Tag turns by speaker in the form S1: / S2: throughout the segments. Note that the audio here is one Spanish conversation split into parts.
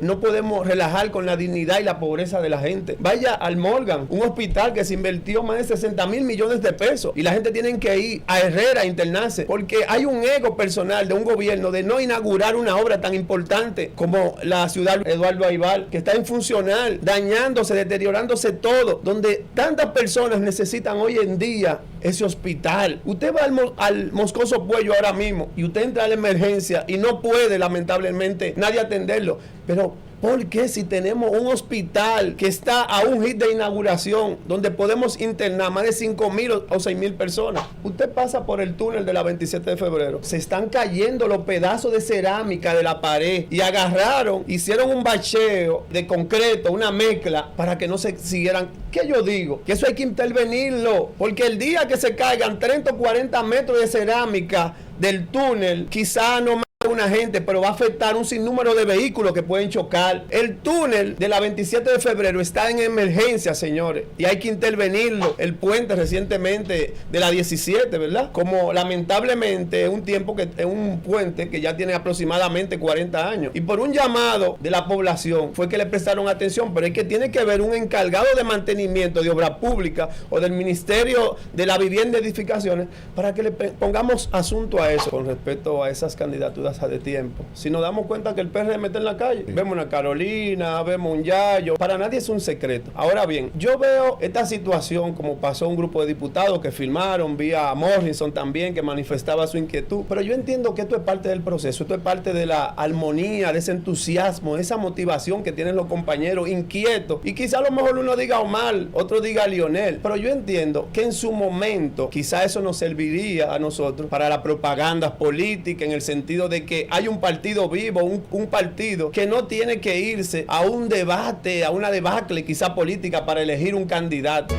S1: No podemos relajar con la dignidad y la pobreza de la gente. Vaya al Morgan, un hospital que se invirtió más de 60,000 millones de pesos y la gente tiene que ir a Herrera a internarse porque hay un ego personal de un gobierno de no inaugurar una obra tan importante como la ciudad Eduardo Aibar, que está infuncional, dañándose, deteriorándose todo, donde tantas personas necesitan hoy en día ese hospital. Usted va al Moscoso Puello ahora mismo y usted entra a la emergencia y no puede, lamentablemente, nadie atenderlo. Pero ¿por qué si tenemos un hospital que está a un hit de inauguración, donde podemos internar más de 5,000 o 6,000 personas? Usted pasa por el túnel de la 27 de febrero, se están cayendo los pedazos de cerámica de la pared y agarraron, hicieron un bacheo de concreto, una mezcla, para que no se siguieran. ¿Qué yo digo? Que eso hay que intervenirlo, porque el día que se caigan 30 o 40 metros de cerámica del túnel, quizá no una gente, pero va a afectar un sinnúmero de vehículos que pueden chocar. El túnel de la 27 de febrero está en emergencia, señores, y hay que intervenirlo. El puente recientemente de la 17, ¿verdad? Como lamentablemente es un puente que ya tiene aproximadamente 40 años. Y por un llamado de la población fue que le prestaron atención, pero es que tiene que haber un encargado de mantenimiento de obra pública o del Ministerio de la Vivienda y Edificaciones para que le pongamos asunto a eso con respecto a esas candidaturas de tiempo. Si nos damos cuenta que el PRM está en la calle, vemos una Carolina, vemos un Yayo, para nadie es un secreto. Ahora bien, yo veo esta situación como pasó un grupo de diputados que firmaron, vía Morrison también, que manifestaba su inquietud, pero yo entiendo que esto es parte del proceso, esto es parte de la armonía, de ese entusiasmo, de esa motivación que tienen los compañeros inquietos, y quizá a lo mejor uno diga Omar, otro diga Lionel, pero yo entiendo que en su momento quizá eso nos serviría a nosotros para la propaganda política, en el sentido de que hay un partido vivo, un partido que no tiene que irse a un debate, a una debacle quizá política para elegir un candidato.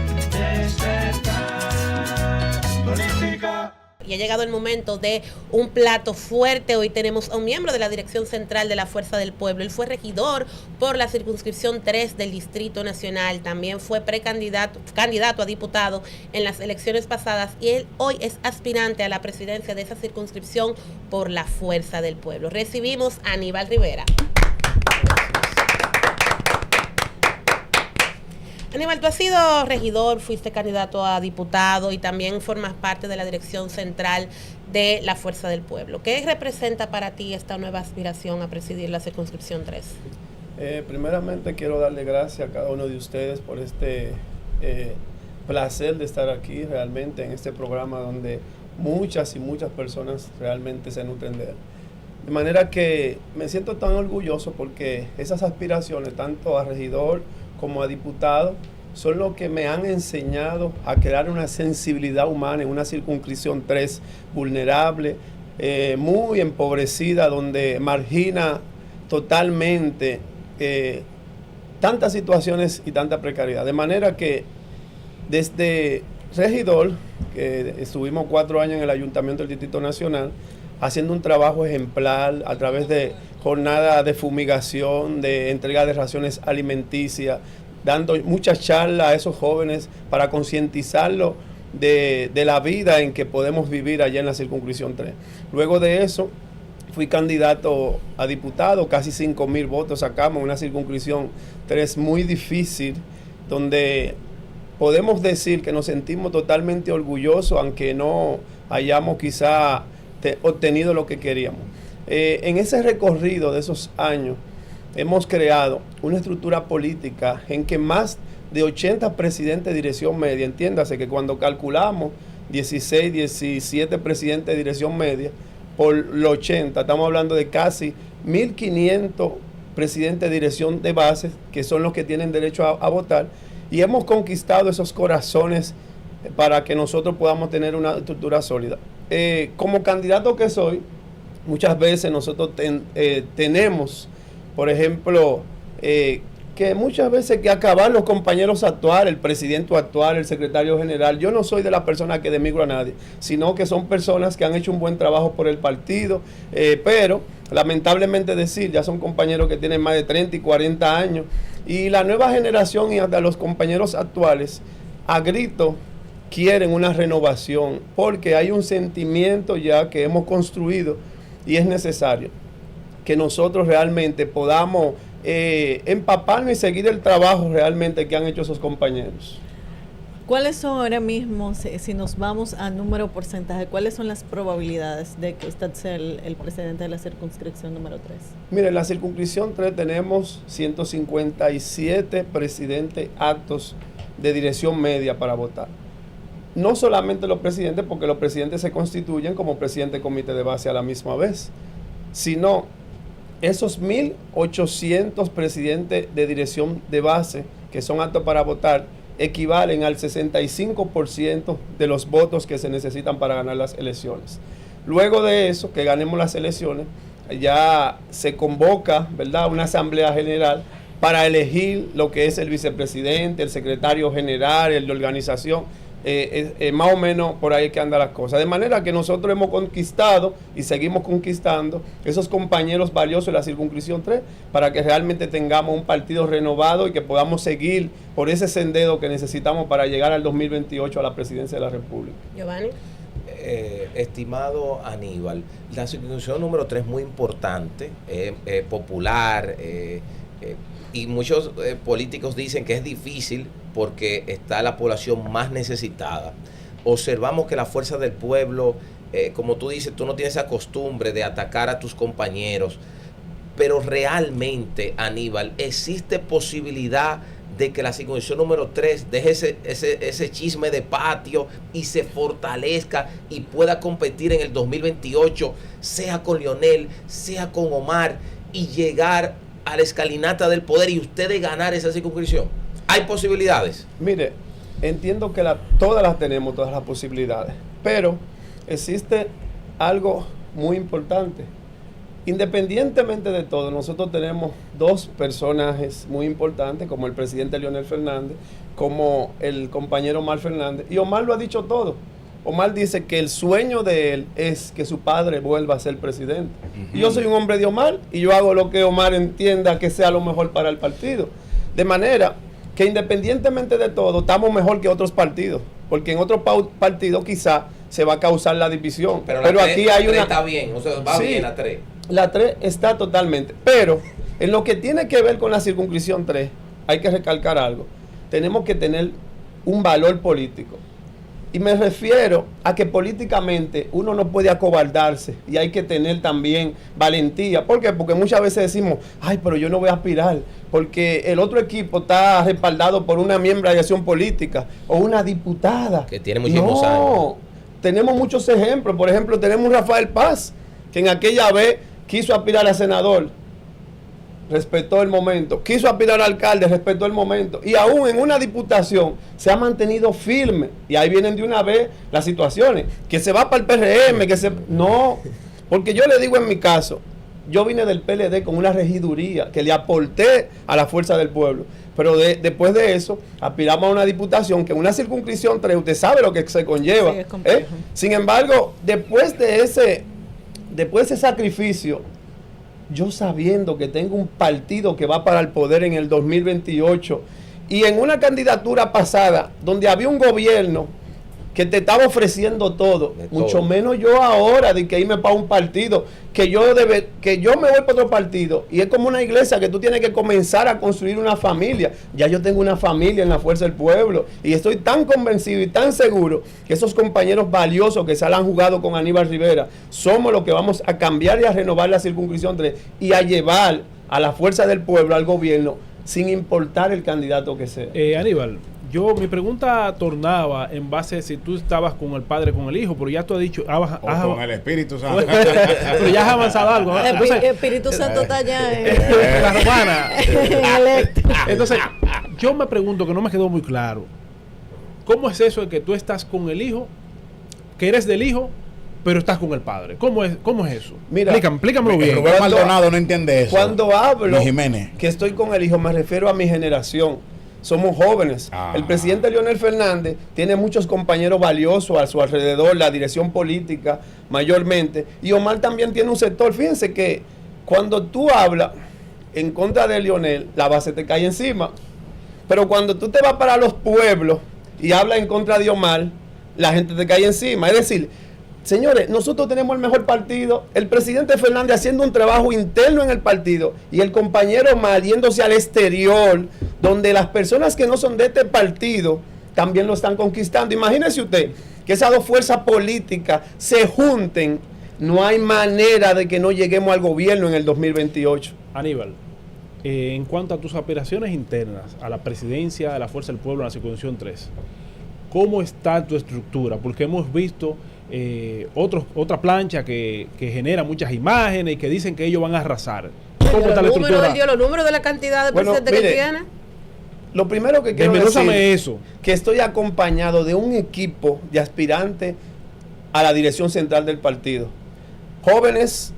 S2: Y ha llegado el momento de un plato fuerte. Hoy tenemos a un miembro de la Dirección Central de la Fuerza del Pueblo. Él fue regidor por la circunscripción 3 del Distrito Nacional. También fue candidato a diputado en las elecciones pasadas y él hoy es aspirante a la presidencia de esa circunscripción por la Fuerza del Pueblo. Recibimos a Aníbal Rivera. Aníbal, tú has sido regidor, fuiste candidato a diputado y también formas parte de la Dirección Central de la Fuerza del Pueblo. ¿Qué representa para ti esta nueva aspiración a presidir la circunscripción 3?
S1: Primeramente quiero darle gracias a cada uno de ustedes por este placer de estar aquí realmente en este programa donde muchas y muchas personas realmente se nutren de él. De manera que me siento tan orgulloso porque esas aspiraciones, tanto a regidor como a diputado, son lo que me han enseñado a crear una sensibilidad humana en una circunscripción 3 vulnerable, muy empobrecida, donde margina totalmente tantas situaciones y tanta precariedad. De manera que desde regidor, que estuvimos 4 años en el Ayuntamiento del Distrito Nacional, haciendo un trabajo ejemplar a través de jornadas de fumigación, de entrega de raciones alimenticias, dando muchas charlas a esos jóvenes para concientizarlos de la vida en que podemos vivir allá en la circunscripción 3. Luego de eso, fui candidato a diputado, casi 5,000 votos sacamos en una circunscripción 3 muy difícil, donde podemos decir que nos sentimos totalmente orgullosos, aunque no hayamos quizá obtenido lo que queríamos. En ese recorrido de esos años hemos creado una estructura política en que más de 80 presidentes de dirección media, entiéndase que cuando calculamos 16, 17 presidentes de dirección media por los 80, estamos hablando de casi 1.500 presidentes de dirección de base, que son los que tienen derecho a votar, y hemos conquistado esos corazones para que nosotros podamos tener una estructura sólida. Como candidato que soy, muchas veces nosotros tenemos, por ejemplo, que muchas veces que acabar los compañeros actuales, el presidente actual, el secretario general. Yo no soy de las personas que denigro a nadie, sino que son personas que han hecho un buen trabajo por el partido, pero lamentablemente decir, ya son compañeros que tienen más de 30 y 40 años, y la nueva generación y hasta los compañeros actuales, a grito, quieren una renovación, porque hay un sentimiento ya que hemos construido y es necesario que nosotros realmente podamos empaparnos y seguir el trabajo realmente que han hecho esos compañeros.
S3: ¿Cuáles son ahora mismo, si nos vamos a número porcentaje, cuáles son las probabilidades de que usted sea el presidente de la circunscripción número 3?
S1: Mire, en la circunscripción 3 tenemos 157 presidentes aptos de dirección media para votar. No solamente los presidentes, porque los presidentes se constituyen como presidente de comité de base a la misma vez, sino esos 1.800 presidentes de dirección de base que son aptos para votar equivalen al 65% de los votos que se necesitan para ganar las elecciones. Luego de eso, que ganemos las elecciones, ya se convoca, ¿verdad?, una asamblea general para elegir lo que es el vicepresidente, el secretario general, el de organización. Más o menos por ahí que andan las cosas. De manera que nosotros hemos conquistado y seguimos conquistando esos compañeros valiosos de la circunscripción 3 para que realmente tengamos un partido renovado y que podamos seguir por ese sendero que necesitamos para llegar al 2028 a la presidencia de la República.
S2: Giovanni.
S4: Estimado Aníbal, la circunscripción número 3 es muy importante, popular, y muchos políticos dicen que es difícil porque está la población más necesitada. Observamos que la fuerza del pueblo, como tú dices, tú no tienes esa costumbre de atacar a tus compañeros, pero realmente, Aníbal, ¿existe posibilidad de que la circunscripción número 3 deje ese chisme de patio y se fortalezca y pueda competir en el 2028, sea con Leonel, sea con Omar, y llegar a la escalinata del poder y ustedes ganar esa circunscripción? ¿Hay posibilidades?
S1: Mire, entiendo que todas las tenemos, todas las posibilidades, pero existe algo muy importante. Independientemente de todo, nosotros tenemos dos personajes muy importantes, como el presidente Leonel Fernández, como el compañero Omar Fernández, y Omar lo ha dicho todo. Omar dice que el sueño de él es que su padre vuelva a ser presidente. Y yo soy un hombre de Omar y yo hago lo que Omar entienda que sea lo mejor para el partido. De manera que independientemente de todo, estamos mejor que otros partidos, porque en otros partidos quizá se va a causar la división.
S4: Pero
S1: aquí hay una...
S4: está bien, o sea, va
S1: sí,
S4: bien la 3.
S1: La 3 está totalmente. Pero en lo que tiene que ver con la circunscripción 3, hay que recalcar algo. Tenemos que tener un valor político. Y me refiero a que políticamente uno no puede acobardarse y hay que tener también valentía. ¿Por qué? Porque muchas veces decimos, ay, pero yo no voy a aspirar porque el otro equipo está respaldado por una miembro de acción política o una diputada.
S4: Que tiene muchísimos años.
S1: Tenemos muchos ejemplos. Por ejemplo, tenemos Rafael Paz, que en aquella vez quiso aspirar a senador, respetó el momento, quiso aspirar a alcalde, respetó el momento, y aún en una diputación se ha mantenido firme, y ahí vienen de una vez las situaciones, que se va para el PRM, no, porque yo le digo en mi caso, yo vine del PLD con una regiduría que le aporté a la fuerza del pueblo, pero después de eso aspiramos a una diputación que en una circunscripción 3, usted sabe lo que se conlleva,
S3: sí,
S1: sin embargo, después de ese sacrificio, yo sabiendo que tengo un partido que va para el poder en el 2028 y en una candidatura pasada donde había un gobierno que te estaba ofreciendo todo, mucho menos yo ahora de que irme para un partido, que yo me voy para otro partido, y es como una iglesia que tú tienes que comenzar a construir una familia. Ya yo tengo una familia en la fuerza del pueblo y estoy tan convencido y tan seguro que esos compañeros valiosos que se han jugado con Aníbal Rivera somos los que vamos a cambiar y a renovar la circunscripción 3 y a llevar a la fuerza del pueblo al gobierno sin importar el candidato que sea.
S5: Aníbal, mi pregunta tornaba en base a si tú estabas con el padre, con el hijo, pero ya tú has dicho...
S6: con el Espíritu Santo.
S5: Pero ya has avanzado algo.
S3: Entonces, el Espíritu Santo está allá en
S5: la romana.
S3: en
S5: Entonces, yo me pregunto, que no me quedó muy claro, ¿cómo es eso de que tú estás con el hijo, que eres del hijo, pero estás con el padre? ¿Cómo es eso?
S1: Mira,
S5: explícamelo bien.
S6: Rubén Maldonado no entiende eso.
S1: Cuando hablo
S6: Jiménez,
S1: que estoy con el hijo, me refiero a mi generación. Somos jóvenes. El presidente Leonel Fernández tiene muchos compañeros valiosos a su alrededor, la dirección política mayormente. Y Omar también tiene un sector. Fíjense que cuando tú hablas en contra de Leonel, la base te cae encima. Pero cuando tú te vas para los pueblos y hablas en contra de Omar, la gente te cae encima. Es decir, Señores, nosotros tenemos el mejor partido, el presidente Fernández haciendo un trabajo interno en el partido y el compañero Omar yéndose al exterior, donde las personas que no son de este partido también lo están conquistando. Imagínese usted que esas dos fuerzas políticas se junten, no hay manera de que no lleguemos al gobierno en el 2028.
S5: Aníbal, en cuanto a tus aspiraciones internas a la presidencia de la Fuerza del Pueblo en la circunscripción 3, ¿cómo está tu estructura? Porque hemos visto otra plancha que genera muchas imágenes y que dicen que ellos van a arrasar. ¿Cómo está la estructura?
S2: Él dio los números de la cantidad de
S1: Bueno,
S2: presidentes
S1: mire,
S2: que tiene.
S1: Lo primero que quiero
S5: Desmenúzame
S1: decir
S5: eso.
S1: que estoy acompañado de un equipo de aspirantes a la dirección central del partido. Jóvenes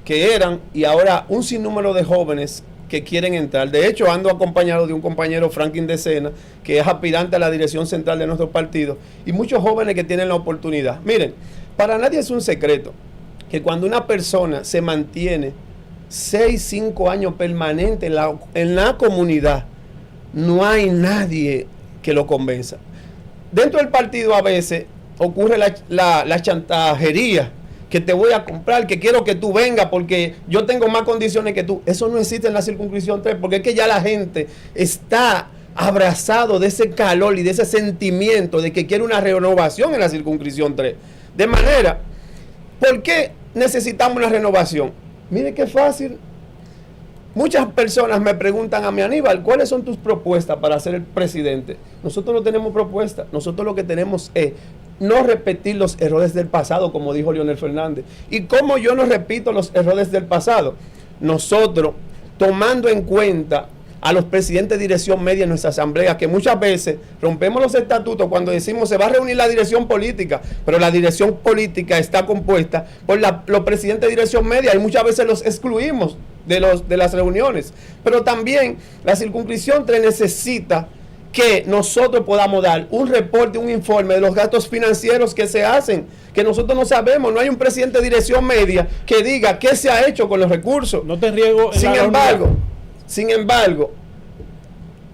S1: que eran y ahora un sinnúmero de jóvenes que quieren entrar. De hecho, ando acompañado de un compañero, Franklin Decena, que es aspirante a la dirección central de nuestro partido, y muchos jóvenes que tienen la oportunidad. Miren, para nadie es un secreto que cuando una persona se mantiene 6, 5 años permanente en la comunidad, no hay nadie que lo convenza. Dentro del partido a veces ocurre la chantajería, que te voy a comprar, que quiero que tú vengas porque yo tengo más condiciones que tú. Eso no existe en la circunscripción 3, porque es que ya la gente está abrazado de ese calor y de ese sentimiento de que quiere una renovación en la circunscripción 3. De manera, ¿por qué necesitamos una renovación? Mire qué fácil. Muchas personas me preguntan a mí, Aníbal, ¿cuáles son tus propuestas para ser el presidente? Nosotros no tenemos propuestas, nosotros lo que tenemos es no repetir los errores del pasado, como dijo Leonel Fernández. ¿Y cómo yo no repito los errores del pasado? Nosotros, tomando en cuenta a los presidentes de dirección media en nuestra asamblea, que muchas veces rompemos los estatutos cuando decimos se va a reunir la dirección política, pero la dirección política está compuesta por los presidentes de dirección media y muchas veces los excluimos de las reuniones. Pero también la circunscripción 3 necesita que nosotros podamos dar un reporte, un informe de los gastos financieros que se hacen, que nosotros no sabemos. No hay un presidente de dirección media que diga qué se ha hecho con los recursos.
S5: No te riego.
S1: Sin embargo,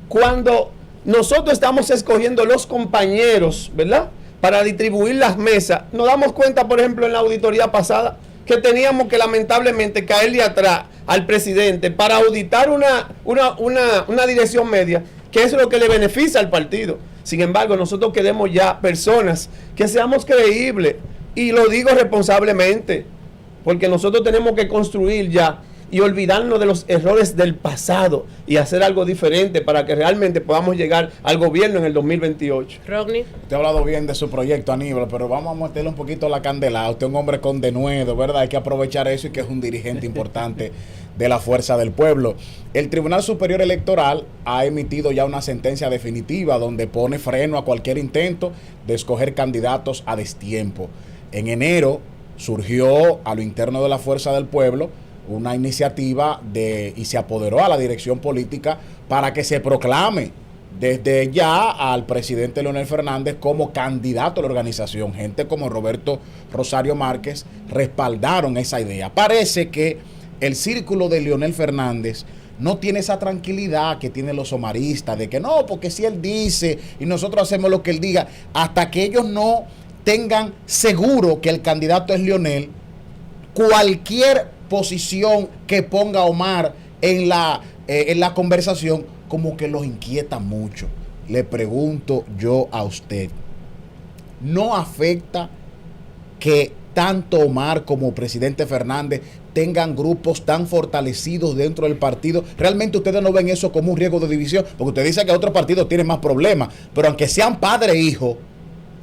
S1: cuando nosotros estamos escogiendo los compañeros, ¿verdad?, para distribuir las mesas, nos damos cuenta, por ejemplo, en la auditoría pasada, que teníamos que lamentablemente caerle atrás al presidente para auditar una dirección media, que es lo que le beneficia al partido. Sin embargo, nosotros queremos ya personas que seamos creíbles, y lo digo responsablemente, porque nosotros tenemos que construir ya y olvidarnos de los errores del pasado y hacer algo diferente para que realmente podamos llegar al gobierno en el 2028.
S2: Rodney.
S6: Usted ha hablado bien de su proyecto, Aníbal, pero vamos a meterle un poquito la candela. Usted es un hombre con denuedo, ¿verdad? Hay que aprovechar eso, y que es un dirigente importante de la Fuerza del Pueblo. El Tribunal Superior Electoral ha emitido ya una sentencia definitiva donde pone freno a cualquier intento de escoger candidatos a destiempo. En enero surgió a lo interno de la Fuerza del Pueblo una iniciativa y se apoderó a la dirección política para que se proclame desde ya al presidente Leonel Fernández como candidato a la organización. Gente como Roberto Rosario Márquez respaldaron esa idea. Parece que el círculo de Leonel Fernández no tiene esa tranquilidad que tienen los omaristas, de que no, porque si él dice y nosotros hacemos lo que él diga, hasta que ellos no tengan seguro que el candidato es Leonel, cualquier posición que ponga Omar en la conversación como que los inquieta mucho. Le pregunto yo a usted, ¿no afecta que tanto Omar como presidente Fernández tengan grupos tan fortalecidos dentro del partido? ¿Realmente ustedes no ven eso como un riesgo de división? Porque usted dice que otros partidos tienen más problemas, pero aunque sean padre e hijo,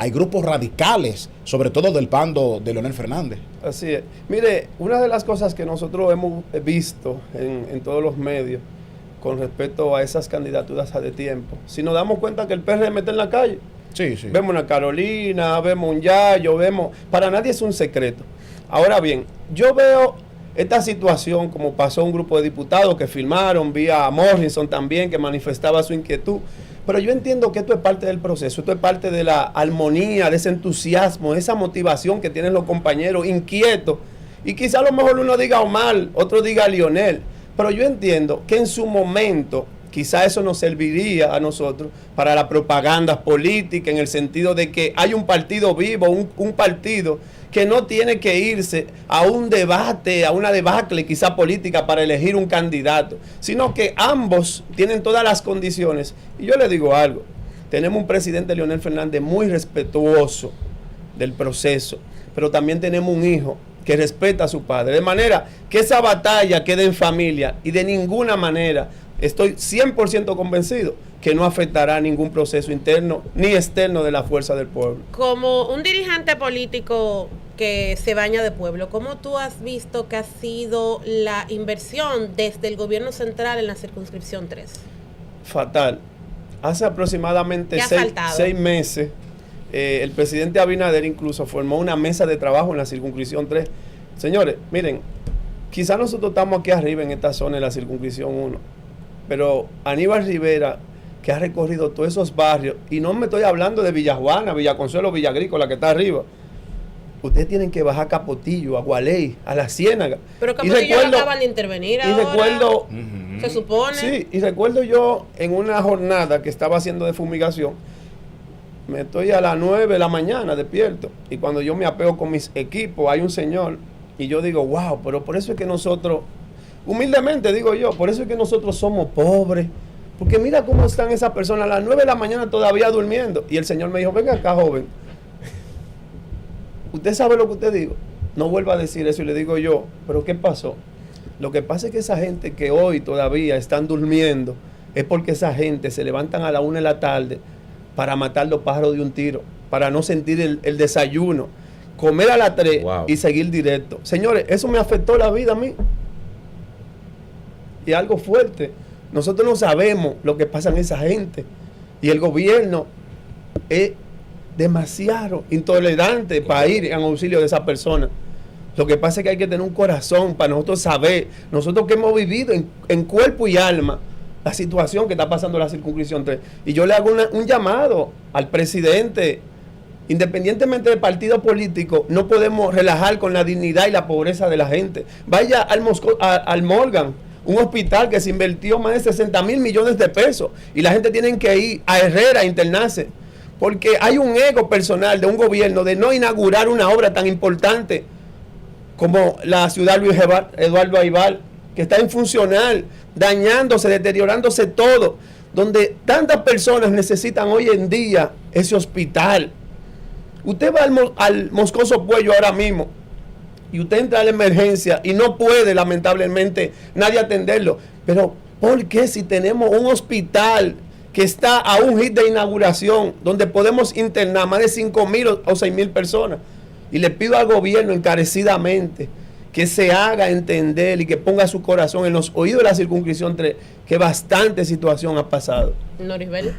S6: hay grupos radicales, sobre todo del bando de Leonel Fernández.
S1: Así es. Mire, una de las cosas que nosotros hemos visto en todos los medios con respecto a esas candidaturas a de tiempo, si nos damos cuenta que el PRM está en la calle.
S6: Sí, sí.
S1: Vemos una Carolina, vemos un Yayo, para nadie es un secreto. Ahora bien, yo veo esta situación como pasó un grupo de diputados que firmaron, vía a Morrison también, que manifestaba su inquietud. Pero yo entiendo que esto es parte del proceso, esto es parte de la armonía, de ese entusiasmo, de esa motivación que tienen los compañeros inquietos. Y quizá a lo mejor uno diga Omar, otro diga Leonel. Pero yo entiendo que en su momento quizá eso nos serviría a nosotros para la propaganda política, en el sentido de que hay un partido vivo, un partido que no tiene que irse a un debate, a una debacle quizá política para elegir un candidato, sino que ambos tienen todas las condiciones. Y yo le digo algo, tenemos un presidente, Leonel Fernández, muy respetuoso del proceso, pero también tenemos un hijo que respeta a su padre, de manera que esa batalla quede en familia y de ninguna manera, estoy 100% convencido que no afectará ningún proceso interno ni externo de la fuerza del pueblo.
S2: Como un dirigente político que se baña de pueblo, ¿cómo tú has visto que ha sido la inversión desde el gobierno central en la circunscripción 3?
S1: Fatal. Hace aproximadamente
S2: ¿Qué ha
S1: 6 meses, el presidente Abinader incluso formó una mesa de trabajo en la circunscripción 3. Señores, miren, quizás nosotros estamos aquí arriba en esta zona, en la circunscripción 1, pero Aníbal Rivera, que ha recorrido todos esos barrios, y no me estoy hablando de Villa Juana, Villa Consuelo, Villa Agrícola, que está arriba. Ustedes tienen que bajar a Capotillo, a Gualey, a La Ciénaga.
S2: Pero Capotillo no acaban de intervenir ahora.
S1: Recuerdo,
S2: se supone.
S1: Sí, y recuerdo yo en una jornada que estaba haciendo de fumigación, me estoy a las 9 de la mañana despierto, y cuando yo me apego con mis equipos, hay un señor, y yo digo, wow, pero por eso es que nosotros, humildemente digo yo, por eso es que nosotros somos pobres, porque mira cómo están esas personas a las 9 de la mañana todavía durmiendo. Y el señor me dijo, venga acá, joven, usted sabe lo que usted dijo, no vuelva a decir eso. Y le digo yo, pero ¿qué pasó? Lo que pasa es que esa gente que hoy todavía están durmiendo, es porque esa gente se levantan a la 1 de la tarde para matar los pájaros de un tiro, para no sentir el desayuno, comer a las 3 y seguir directo. Señores, eso me afectó la vida a mí. Y algo fuerte. Nosotros no sabemos lo que pasa en esa gente. Y el gobierno es demasiado intolerante para ir en auxilio de esa persona. Lo que pasa es que hay que tener un corazón para nosotros saber, nosotros que hemos vivido en cuerpo y alma, la situación que está pasando en la circunscripción 3. Y yo le hago un llamado al presidente. Independientemente del partido político, no podemos relajar con la dignidad y la pobreza de la gente. Vaya al Morgan, un hospital que se invirtió más de 60 mil millones de pesos, y la gente tiene que ir a Herrera a internarse, porque hay un ego personal de un gobierno de no inaugurar una obra tan importante como la ciudad Luis Eduardo Aibar, que está infuncional, dañándose, deteriorándose todo, donde tantas personas necesitan hoy en día ese hospital. Usted va al Moscoso Puello ahora mismo y usted entra a la emergencia y no puede, lamentablemente, nadie atenderlo. Pero, ¿por qué si tenemos un hospital que está a un hit de inauguración, donde podemos internar más de 5.000 o 6.000 personas? Y le pido al gobierno encarecidamente que se haga entender y que ponga su corazón en los oídos de la circunscripción 3, que bastante situación ha pasado.
S2: Norisbel.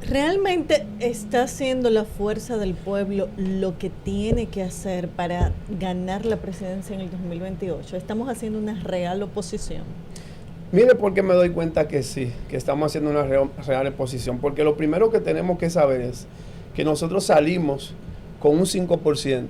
S3: ¿Realmente está haciendo la fuerza del pueblo lo que tiene que hacer para ganar la presidencia en el 2028? ¿Estamos haciendo una real oposición?
S1: Mire, porque me doy cuenta que sí, que estamos haciendo una real oposición. Porque lo primero que tenemos que saber es que nosotros salimos con un 5%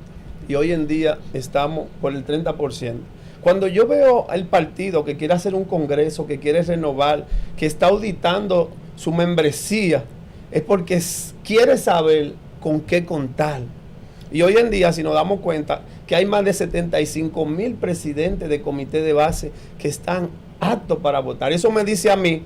S1: y hoy en día estamos por el 30%. Cuando yo veo al partido que quiere hacer un congreso, que quiere renovar, que está auditando su membresía, es porque quiere saber con qué contar. Y hoy en día, si nos damos cuenta, que hay más de 75,000 presidentes de comité de base que están aptos para votar. Eso me dice a mí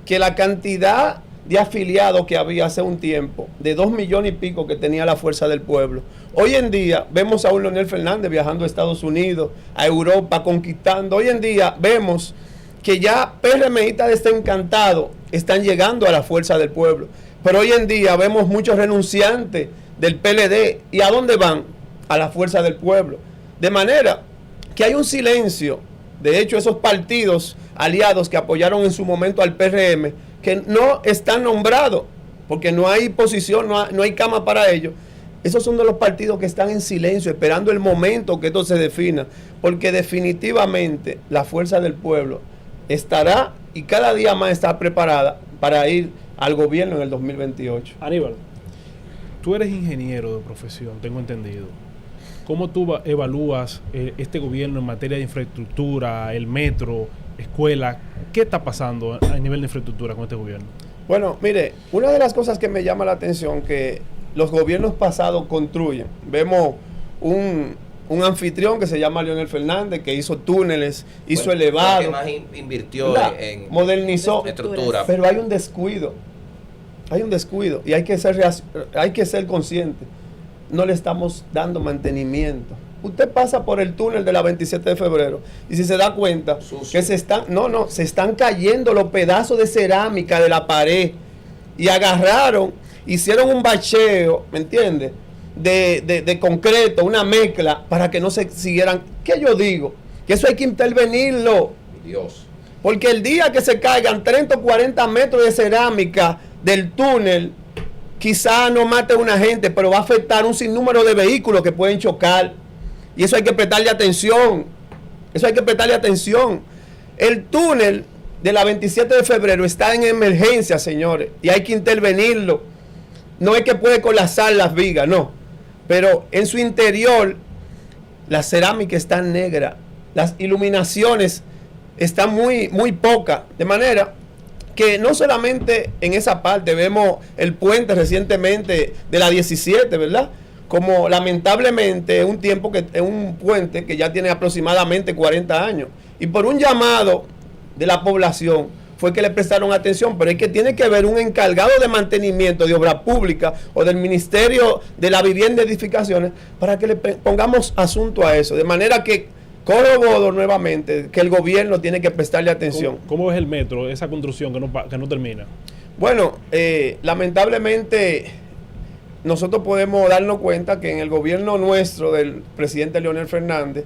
S1: que la cantidad de afiliados que había hace un tiempo, de 2 millones y pico que tenía la fuerza del pueblo, hoy en día vemos a un Leonel Fernández viajando a Estados Unidos, a Europa, conquistando. Hoy en día vemos que ya PRMistas desencantados están llegando a la fuerza del pueblo. Pero hoy en día vemos muchos renunciantes del PLD. ¿Y a dónde van? A la fuerza del pueblo. De manera que hay un silencio. De hecho, esos partidos aliados que apoyaron en su momento al PRM, que no están nombrados, porque no hay posición, no hay cama para ellos. Esos son de los partidos que están en silencio, esperando el momento que esto se defina. Porque definitivamente la fuerza del pueblo estará y cada día más está preparada para ir al gobierno en el 2028.
S5: Aníbal, tú eres ingeniero de profesión, tengo entendido. ¿Cómo tú evalúas este gobierno en materia de infraestructura, el metro, escuela? ¿Qué está pasando a nivel de infraestructura con este gobierno?
S1: Bueno, mire, una de las cosas que me llama la atención que los gobiernos pasados construyen. Vemos un anfitrión que se llama Leonel Fernández, que hizo túneles, hizo elevados.
S4: Que más invirtió en
S1: modernizó
S4: estructura.
S1: Pero hay un descuido. Hay un descuido y hay que ser consciente. No le estamos dando mantenimiento. Usted pasa por el túnel de la 27 de febrero y si se da cuenta que se están cayendo los pedazos de cerámica de la pared y hicieron un bacheo, ¿me entiendes? De concreto, una mezcla para que no se siguieran. ¿Qué yo digo? Que eso hay que intervenirlo.
S4: Dios.
S1: Porque el día que se caigan 30 o 40 metros de cerámica del túnel, quizá no mate a una gente, pero va a afectar un sinnúmero de vehículos que pueden chocar. Y eso hay que prestarle atención. El túnel de la 27 de febrero está en emergencia, señores, y hay que intervenirlo. No es que puede colapsar las vigas, no. Pero en su interior, la cerámica está negra. Las iluminaciones están muy, muy pocas. De manera que no solamente en esa parte, vemos el puente recientemente de la 17, ¿verdad? Como lamentablemente es un puente que ya tiene aproximadamente 40 años. Y por un llamado de la población fue que le prestaron atención, pero es que tiene que haber un encargado de mantenimiento de obra pública o del Ministerio de la Vivienda y Edificaciones para que le pongamos asunto a eso. De manera que corroboro nuevamente que el gobierno tiene que prestarle atención.
S5: ¿Cómo es el metro, esa construcción que no termina?
S1: Bueno, lamentablemente nosotros podemos darnos cuenta que en el gobierno nuestro del presidente Leonel Fernández,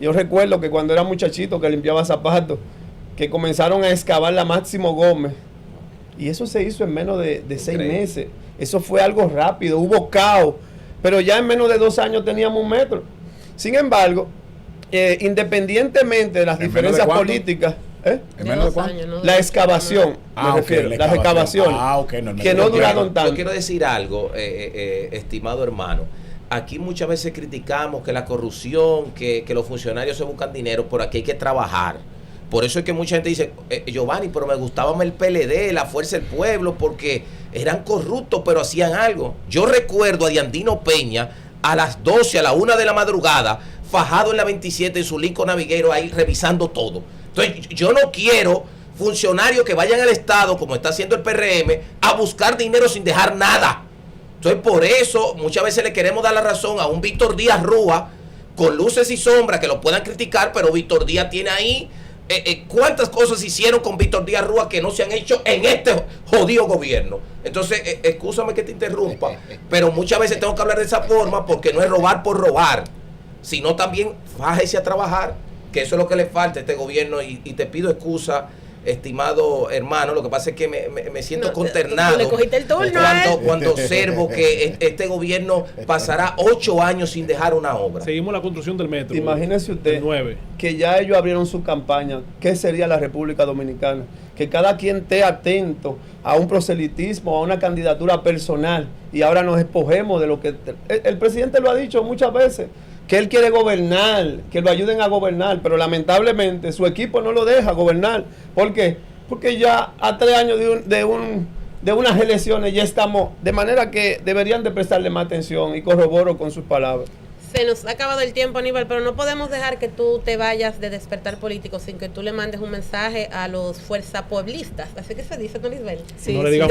S1: yo recuerdo que cuando era muchachito que limpiaba zapatos, que comenzaron a excavar la Máximo Gómez, y eso se hizo en menos de 6 meses. Eso fue algo rápido, hubo caos, pero ya en menos de 2 años teníamos un metro. Sin embargo, independientemente de las diferencias políticas,
S6: ¿En menos de cuánto?
S1: La excavación, me refiero, las excavaciones, que no duraron tanto.
S4: Yo quiero decir algo, estimado hermano. Aquí muchas veces criticamos que la corrupción, que los funcionarios se buscan dinero, por aquí hay que trabajar. Por eso es que mucha gente dice, Giovanni, pero me gustaba el PLD, la Fuerza del Pueblo, porque eran corruptos, pero hacían algo. Yo recuerdo a Diandino Peña a las 12, a la 1 de la madrugada, fajado en la 27 en su Lincoln Naviguero ahí revisando todo. Entonces yo no quiero funcionarios que vayan al Estado, como está haciendo el PRM, a buscar dinero sin dejar nada. Entonces por eso muchas veces le queremos dar la razón a un Víctor Díaz Rúa, con luces y sombras, que lo puedan criticar, pero Víctor Díaz tiene ahí cuántas cosas hicieron con Víctor Díaz Rúa que no se han hecho en este jodido gobierno. Entonces, excúsame que te interrumpa, pero muchas veces tengo que hablar de esa forma porque no es robar por robar, sino también fájese a trabajar, que eso es lo que le falta a este gobierno. Y te pido excusa, estimado hermano, lo que pasa es que me siento consternado
S2: le cogiste el turno,
S4: cuando observo que este gobierno pasará 8 años sin dejar una obra.
S5: Seguimos la construcción del metro.
S1: Imagínese usted que ya ellos abrieron su campaña. ¿Qué sería la República Dominicana? Que cada quien esté atento a un proselitismo, a una candidatura personal, y ahora nos despojemos de lo que el presidente lo ha dicho muchas veces, que él quiere gobernar, que lo ayuden a gobernar, pero lamentablemente su equipo no lo deja gobernar. ¿Por qué? Porque ya a 3 años de unas elecciones ya estamos, de manera que deberían de prestarle más atención, y corroboro con sus palabras.
S2: Se nos ha acabado el tiempo, Aníbal, pero no podemos dejar que tú te vayas de Despertar Político sin que tú le mandes un mensaje a los fuerzapueblistas. Así que se dice, Don Isbel.
S3: Sí,
S5: no le digas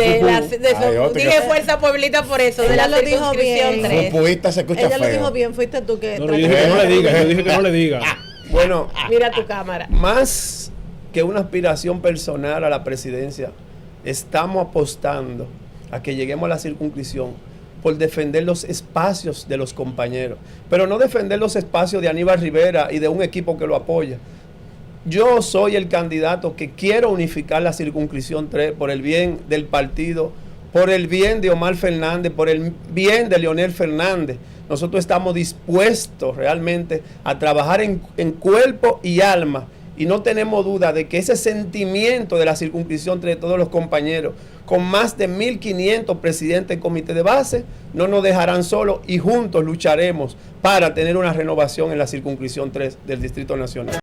S2: dije fuerza pueblista por eso, de la circunscripción 3.
S6: Se escucha
S3: Ella lo
S6: feo.
S3: dijo bien, fuiste tú que...
S5: No, yo dije que no le diga, yo dije que no le diga.
S1: Bueno,
S2: Mira tu cámara.
S1: más que una aspiración personal a la presidencia, estamos apostando a que lleguemos a la circunscripción por defender los espacios de los compañeros, pero no defender los espacios de Aníbal Rivera y de un equipo que lo apoya. Yo soy el candidato que quiero unificar la circunscripción 3 por el bien del partido, por el bien de Omar Fernández, por el bien de Leonel Fernández. Nosotros estamos dispuestos realmente a trabajar en cuerpo y alma, y no tenemos duda de que ese sentimiento de la circunscripción de todos los compañeros, con más de 1.500 presidentes del comité de base, no nos dejarán solos, y juntos lucharemos para tener una renovación en la circunscripción 3 del Distrito Nacional.